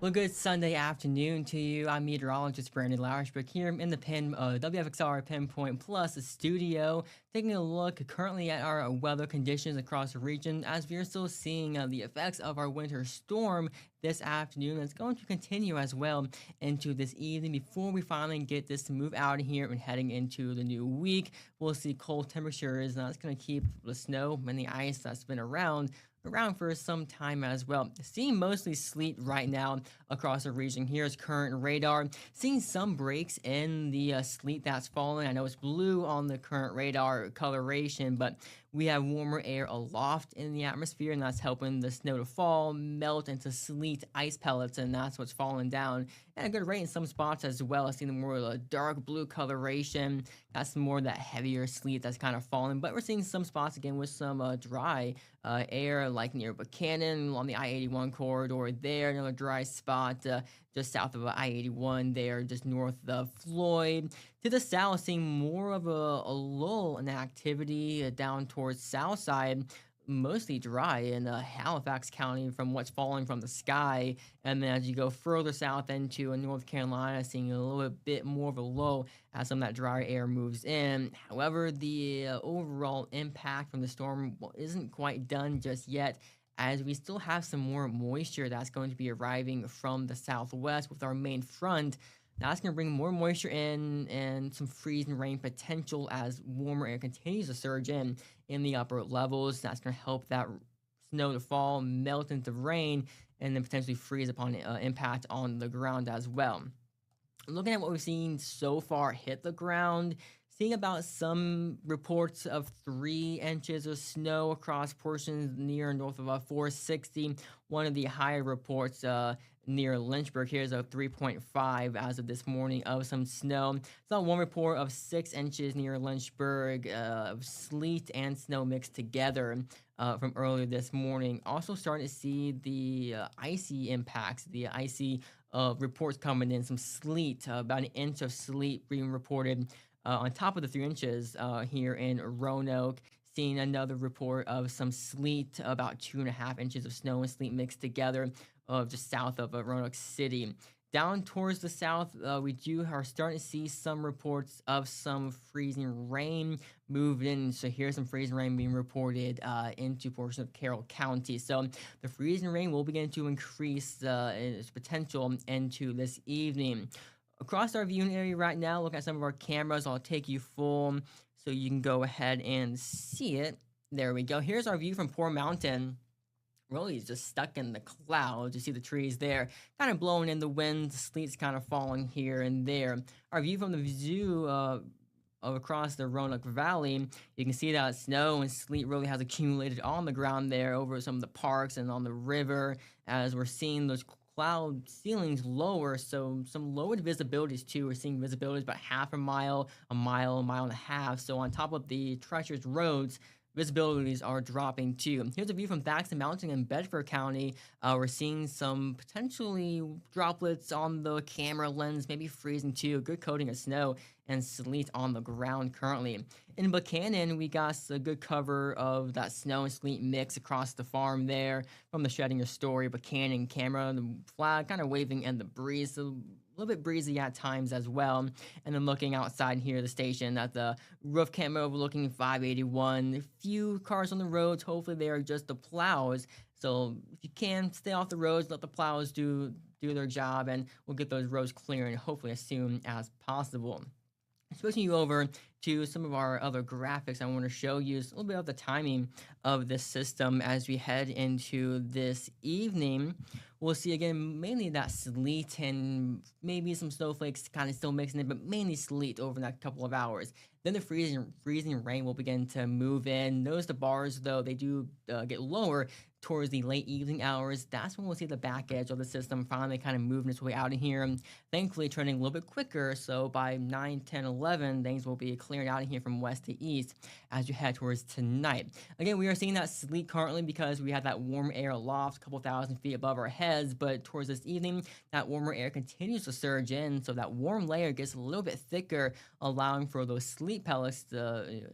Well, good Sunday afternoon to you. I'm meteorologist Brandon Lauersberg here in the WFXR Pinpoint Plus studio, taking a look currently at our weather conditions across the region as we are still seeing the effects of our winter storm this afternoon. It's going to continue as well into this evening before we finally get this to move out of here and heading into the new week. We'll see cold temperatures, and that's going to keep the snow and the ice that's been around for some time as well. Seeing mostly sleet right now across the region. Here's current radar. Seeing some breaks in the sleet that's falling. I know it's blue on the current radar coloration, but we have warmer air aloft in the atmosphere, and that's helping the snow to fall, melt into sleet ice pellets, and that's what's falling down at a good rate in some spots as well. Seeing more of a dark blue coloration. That's more of that heavier sleet that's kind of falling, but we're seeing some spots again with some dry air, like near Buchanan on the I-81 corridor there, another dry spot just south of I-81 there, just north of Floyd. To the south, seeing more of a lull in activity down towards south side, mostly dry in Halifax County from what's falling from the sky. And then as you go further south into North Carolina, seeing a little bit more of a low as some of that drier air moves in. However, the overall impact from the storm isn't quite done just yet, as we still have some more moisture that's going to be arriving from the southwest with our main front. That's going to bring more moisture in and some freezing rain potential as warmer air continues to surge in the upper levels. That's going to help that snow to fall, melt into rain, and then potentially freeze upon impact on the ground as well. Looking at what we've seen so far hit the ground, seeing about some reports of 3 inches of snow across portions near and north of 460. One of the higher reports near Lynchburg here is a 3.5 as of this morning of some snow. Saw one report of 6 inches near Lynchburg of sleet and snow mixed together from earlier this morning. Also starting to see the icy impacts, the icy reports coming in, some sleet, about an inch of sleet being reported on top of the 3 inches here in Roanoke. Seeing another report of some sleet, about 2.5 inches of snow and sleet mixed together just south of Roanoke City. Down towards the south, we are starting to see some reports of some freezing rain move in. So here's some freezing rain being reported into portions of Carroll County. So the freezing rain will begin to increase its potential into this evening. Across our viewing area right now, look at some of our cameras. I'll take you full so you can go ahead and see it. There we go. Here's our view from Poor Mountain. Really just stuck in the clouds. You see the trees there kind of blowing in the wind. The sleet's kind of falling here and there. Our view from the zoo across the Roanoke Valley, you can see that snow and sleet really has accumulated on the ground there over some of the parks and on the river, as we're seeing those cloud ceilings lower, so some lowered visibilities too. We're seeing visibilities about half a mile, a mile and a half. So on top of the treacherous roads, visibilities are dropping too. Here's a view from Thaxton Mountain in Bedford County. We're seeing some potentially droplets on the camera lens, maybe freezing too. A good coating of snow and sleet on the ground currently. In Buchanan, we got a good cover of that snow and sleet mix across the farm there from the Shedding Your Story Buchanan camera. The flag kind of waving in the breeze. So a little bit breezy at times as well. And then looking outside here, the station at the roof camera overlooking 581. A few cars on the roads. Hopefully they are just the plows. So if you can, stay off the roads, let the plows do their job, and we'll get those roads clearing hopefully as soon as possible. Switching you over to some of our other graphics, I want to show you a little bit of the timing of this system as we head into this evening. We'll see again mainly that sleet and maybe some snowflakes kind of still mixing in, but mainly sleet over the next couple of hours. Then the freezing rain will begin to move in. Notice the bars, though, they do get lower towards the late evening hours. That's when we'll see the back edge of the system finally kind of moving its way out of here. And thankfully, turning a little bit quicker. So by 9, 10, 11, things will be clearing out of here from west to east as you head towards tonight. Again, we are seeing that sleet currently because we have that warm air aloft a couple thousand feet above our heads. But towards this evening, that warmer air continues to surge in. So that warm layer gets a little bit thicker, allowing for those sleet pellets to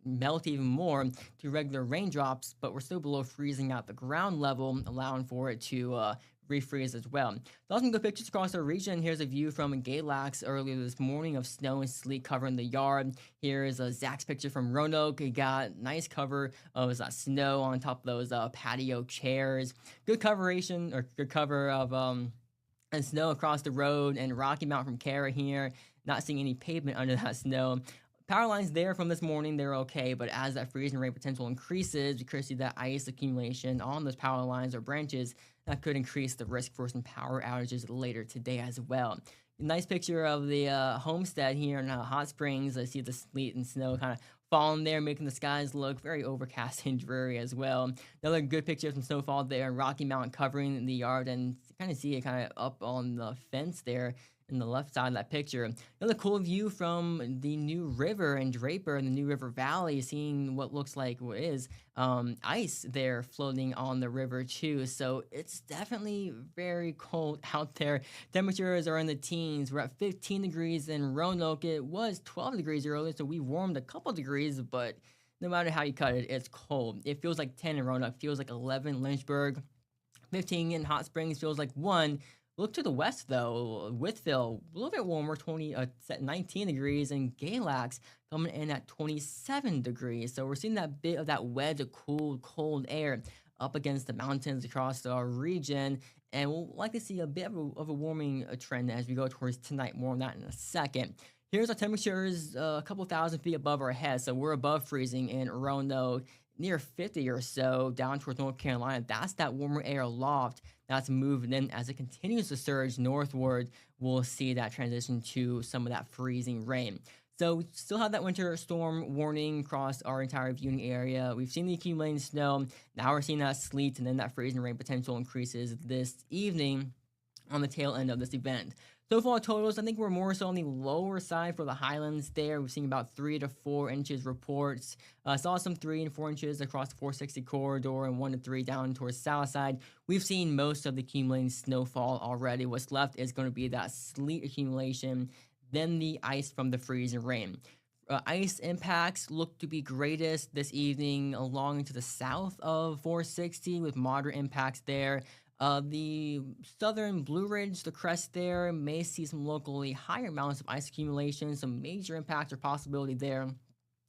melt even more to regular raindrops, but we're still below freezing at the ground level, allowing for it to refreeze as well. There's some good pictures across the region. Here's a view from Galax earlier this morning of snow and sleet covering the yard. Here's a Zach's picture from Roanoke. He got nice cover of snow on top of those patio chairs. Good coveration or good cover of and snow across the road, and Rocky Mount from Cara here. Not seeing any pavement under that snow. Power lines there from this morning, they're okay, but as that freezing rain potential increases, we could see that ice accumulation on those power lines or branches that could increase the risk for some power outages later today as well. Nice picture of the homestead here in Hot Springs. I see the sleet and snow kind of falling there, making the skies look very overcast and dreary as well. Another good picture of some snowfall there in Rocky Mountain covering the yard, and kind of see it kind of up on the fence there in the left side of that picture. Another cool view from the New River and Draper in the New River Valley, seeing what looks like what is ice there floating on the river too. So it's definitely very cold out there. Temperatures are in the teens. We're at 15 degrees in Roanoke. It was 12 degrees earlier, so we warmed a couple degrees, but no matter how you cut it, it's cold. It feels like 10 in Roanoke, feels like 11 in Lynchburg, 15 in Hot Springs, feels like 1. Look to the west, though. Whitfield, a little bit warmer, 19 degrees, and Galax coming in at 27 degrees. So we're seeing that bit of that wedge of cool, cold air up against the mountains across our region, and we'll likely see a bit of a warming trend as we go towards tonight. More on that in a second. Here's our temperatures a couple thousand feet above our heads, so we're above freezing in Roanoke, near 50 or so, down towards North Carolina. That's that warmer air loft that's moving in. As it continues to surge northward, we'll see that transition to some of that freezing rain. So we still have that winter storm warning across our entire viewing area. We've seen the accumulating snow. Now we're seeing that sleet, and then that freezing rain potential increases this evening on the tail end of this event. Snowfall totals, I think we're more so on the lower side for the highlands there. We've seen about 3 to 4 inches reports. Saw some 3 and 4 inches across the 460 corridor, and 1 to 3 down towards south side. We've seen most of the accumulating snowfall already. What's left is going to be that sleet accumulation, then the ice from the freezing rain. Ice impacts look to be greatest this evening along to the south of 460, with moderate impacts there. The southern Blue Ridge, the crest there, may see some locally higher amounts of ice accumulation, some major impacts or possibility there.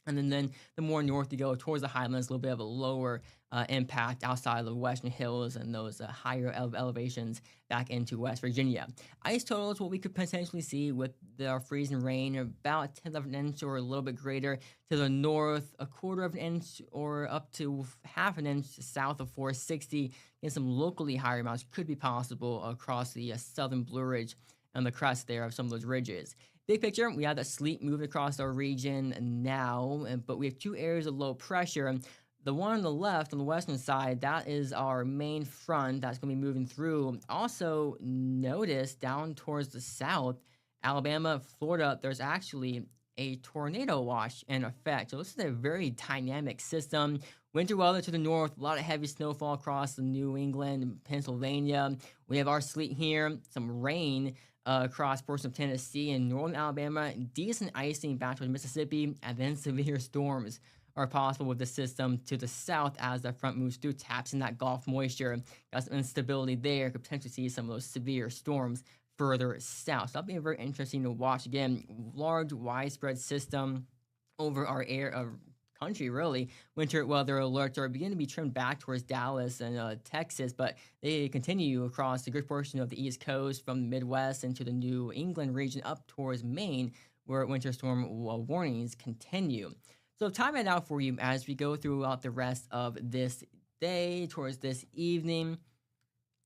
And then the more north you go towards the highlands, a little bit of a lower impact outside of the western hills and those higher elevations back into West Virginia. Ice totals, what we could potentially see with the freezing rain, about 1/10 of an inch or a little bit greater to the north, 1/4 of an inch or up to 1/2 an inch south of 460, and some locally higher amounts could be possible across the southern Blue Ridge and the crest there of some of those ridges. Big picture, we have that sleet moving across our region now, but we have 2 areas of low pressure. The one on the left, on the western side, that is our main front that's going to be moving through. Also, notice down towards the south, Alabama, Florida, there's actually a tornado watch in effect. So this is a very dynamic system. Winter weather to the north, a lot of heavy snowfall across the New England, Pennsylvania. We have our sleet here, some rain across portions of Tennessee and northern Alabama, decent icing back towards Mississippi, and then severe storms are possible with the system to the south as the front moves through, taps in that Gulf moisture. Got some instability there, could potentially see some of those severe storms further south. So that'll be very interesting to watch. Again, large, widespread system over our country, really. Winter weather alerts are beginning to be trimmed back towards Dallas and Texas, but they continue across a good portion of the East Coast from the Midwest into the New England region up towards Maine, where winter storm warnings continue. So time it out for you as we go throughout the rest of this day towards this evening.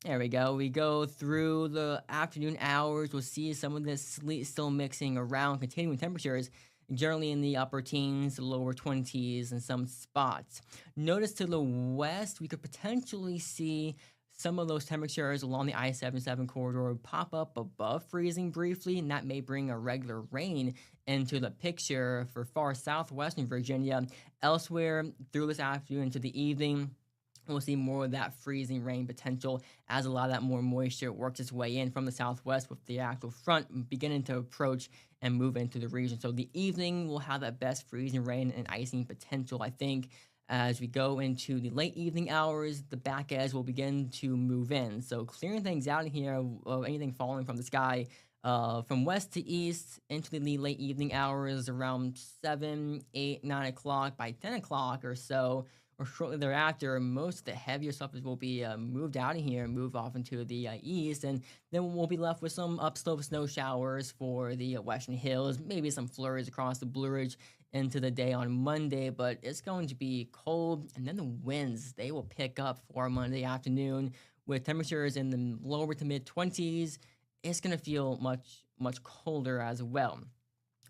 There we go. We go through the afternoon hours. We'll see some of this sleet still mixing around, continuing temperatures generally in the upper teens, lower 20s in some spots. Notice to the west, we could potentially see some of those temperatures along the I-77 corridor pop up above freezing briefly, and that may bring a regular rain into the picture for far southwestern Virginia. Elsewhere through this afternoon into the evening, we'll see more of that freezing rain potential as a lot of that more moisture works its way in from the southwest, with the actual front beginning to approach and move into the region. So the evening will have that best freezing rain and icing potential, I think. As we go into the late evening hours, the back edge will begin to move in. So clearing things out here of anything falling from the sky from west to east into the late evening hours around 7, 8, 9 o'clock. By 10 o'clock or so, or shortly thereafter, most of the heavier stuff will be moved out of here and move off into the east. And then we'll be left with some upslope snow showers for the western hills, maybe some flurries across the Blue Ridge into the day on Monday, but it's going to be cold. And then the winds, they will pick up for Monday afternoon with temperatures in the lower to mid 20s. It's going to feel much colder as well.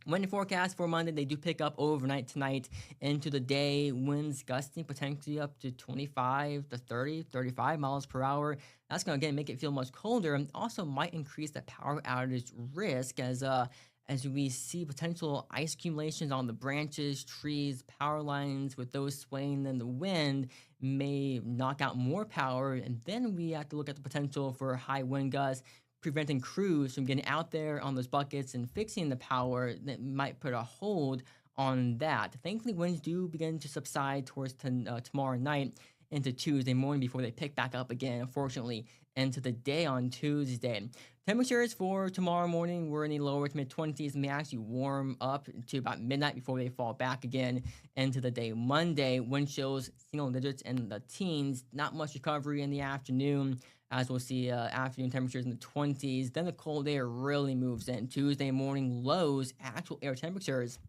Wind forecast for Monday, they do pick up overnight tonight into the day. Winds gusting potentially up to 25 to 30, 35 miles per hour. That's going to, again, make it feel much colder and also might increase the power outage risk as we see potential ice accumulations on the branches, trees, power lines. With those swaying, then the wind may knock out more power. And then we have to look at the potential for high wind gusts, preventing crews from getting out there on those buckets and fixing the power that might put a hold on that. Thankfully, winds do begin to subside towards tomorrow night into Tuesday morning before they pick back up again, unfortunately, into the day on Tuesday. Temperatures for tomorrow morning were in the lower to mid 20s, may actually warm up to about midnight before they fall back again into the day. Monday, wind chills single digits in the teens, not much recovery in the afternoon, as we'll see afternoon temperatures in the 20s. Then the cold air really moves in. Tuesday morning lows, actual air temperatures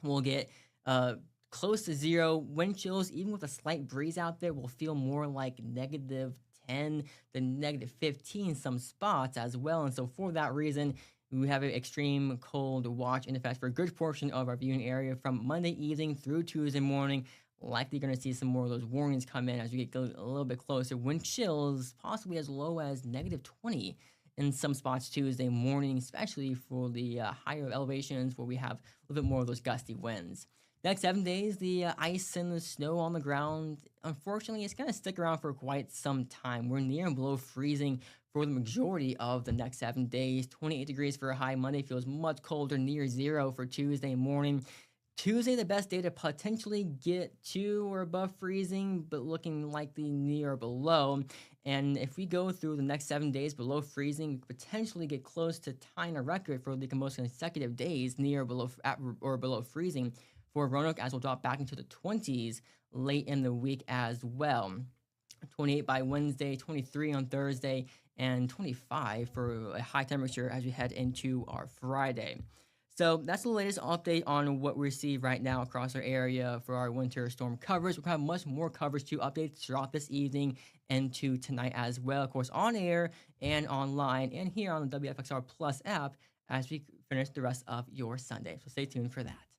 will get close to zero. Wind chills, even with a slight breeze out there, will feel more like negative 10 to negative 15 some spots as well. And so for that reason, we have an extreme cold watch in effect for a good portion of our viewing area from Monday evening through Tuesday morning. Likely going to see some more of those warnings come in as we get a little bit closer. Wind chills possibly as low as negative 20 in some spots Tuesday morning, especially for the higher elevations where we have a little bit more of those gusty winds. Next 7 days, the ice and the snow on the ground, unfortunately, it's going to stick around for quite some time. We're near and below freezing for the majority of the next 7 days. 28 degrees for a high. Monday feels much colder, near zero for Tuesday morning. Tuesday, the best day to potentially get to or above freezing, but looking likely near or below. And if we go through the next 7 days below freezing, we could potentially get close to tying a record for the most consecutive days near or below freezing for Roanoke, as we'll drop back into the 20s late in the week as well. 28 by Wednesday, 23 on Thursday, and 25 for a high temperature as we head into our Friday. So that's the latest update on what we see right now across our area for our winter storm coverage. We'll have much more coverage to update throughout this evening and to tonight as well, of course, on air and online and here on the WFXR Plus app as we finish the rest of your Sunday. So stay tuned for that.